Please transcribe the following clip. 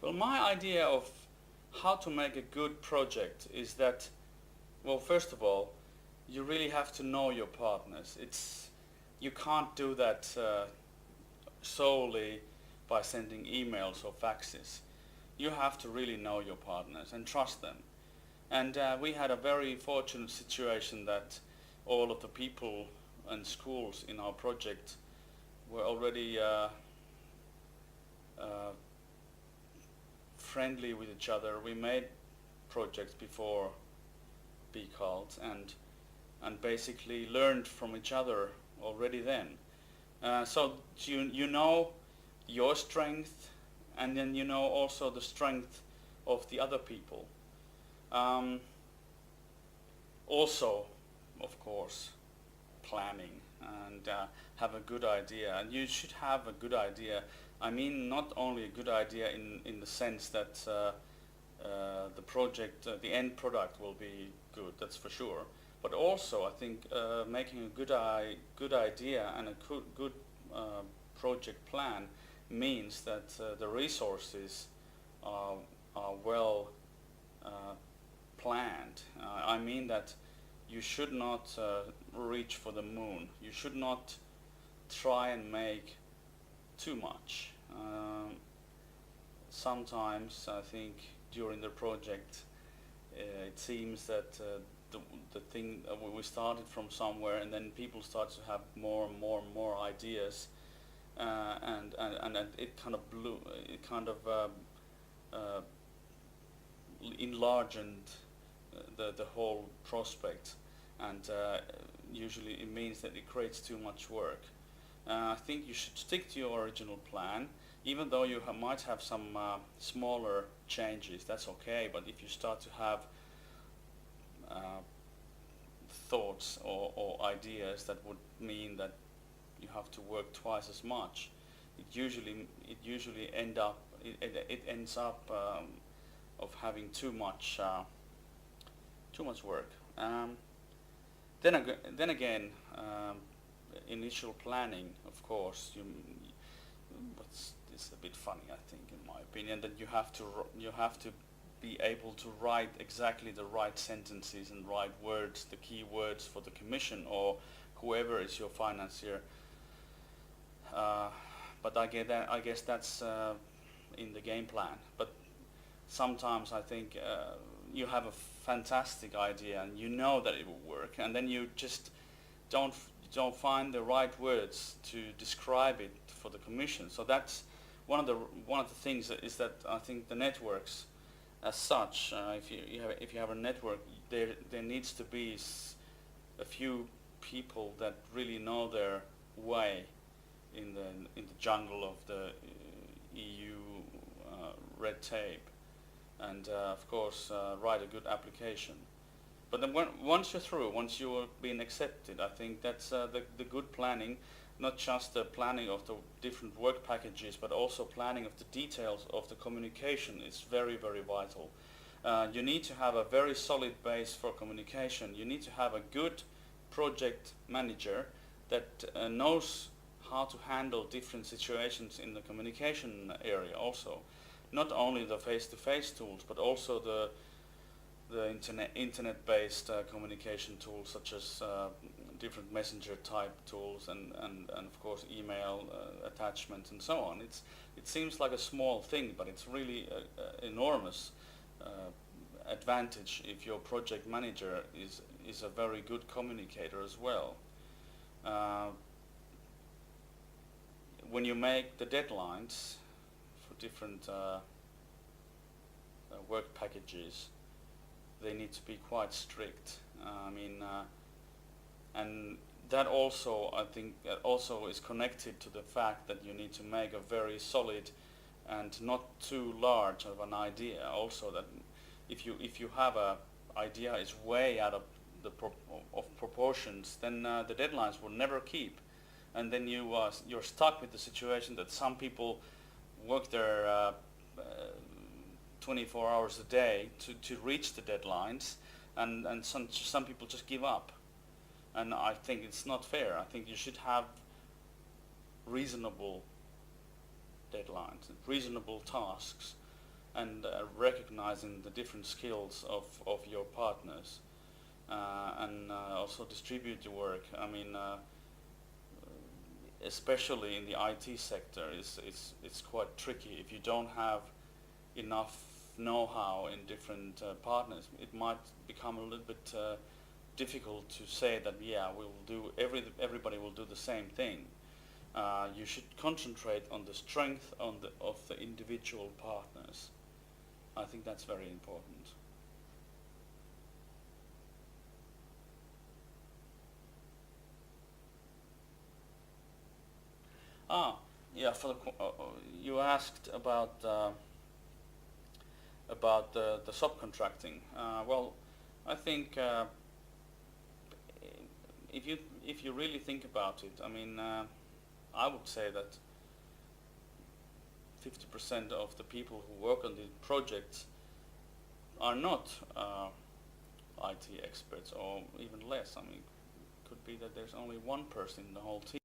Well, my idea of how to make a good project is that, well, first of all, you really have to know your partners. You can't do that solely by sending emails or faxes. You have to really know your partners and trust them. And we had a very fortunate situation that all of the people and schools in our project were already friendly with each other. We made projects before BeCult and basically learned from each other already then. So you know your strength, and then you know also the strength of the other people. Also, of course, planning and have a good idea. And you should have a good idea. I mean, not only a good idea in the sense that the project, the end product will be good, that's for sure. But also, I think making a good idea and a good project plan means that the resources are well planned. I mean that you should not reach for the moon. You should not try and make too much. Sometimes I think during the project it seems that the thing we started from somewhere, and then people start to have more and more and more ideas, and it kind of enlarged the whole prospect, and usually it means that it creates too much work. I think you should stick to your original plan, even though you might have some smaller changes. That's okay, but if you start to have thoughts or ideas that would mean that you have to work twice as much, it usually ends up of having too much work. Then again, initial planning, of course, it's a bit funny, I think, in my opinion, that you have to be able to write exactly the right sentences and right words, the key words for the commission or whoever is your financier. But I guess that's in the game plan. But sometimes I think you have a fantastic idea and you know that it will work, and then you just don't find the right words to describe it for the commission. So that's one of the things is that I think the networks, as such, if you have a network, there needs to be a few people that really know their way in the jungle of the EU red tape, and of course write a good application. But then once you're through, once you've been accepted, I think that's the good planning, not just the planning of the different work packages, but also planning of the details of the communication is very, very vital. You need to have a very solid base for communication. You need to have a good project manager that knows how to handle different situations in the communication area also. Not only the face-to-face tools, but also the internet-based communication tools, such as different messenger type tools and of course email attachments and so on. It seems like a small thing, but it's really a enormous advantage if your project manager is a very good communicator as well. When you make the deadlines for different work packages, they need to be quite strict. And that also, I think, also is connected to the fact that you need to make a very solid and not too large of an idea. Also, that if you have a idea is way out of proportions, then the deadlines will never keep, and then you're stuck with the situation that some people work their 24 hours a day to reach the deadlines, and some people just give up. And I think it's not fair. I think you should have reasonable deadlines, reasonable tasks, and recognizing the different skills of your partners, and also distribute the work. I mean, especially in the IT sector, it's quite tricky. If you don't have enough know-how in different partners, it might become a little bit difficult to say that yeah, we'll do everybody will do the same thing. You should concentrate on the strength of the individual partners. I think that's very important. Ah, yeah. You asked about the subcontracting. Well, I think if you really think about it, I mean, I would say that 50% of the people who work on these projects are not IT experts, or even less. I mean, it could be that there's only one person in the whole team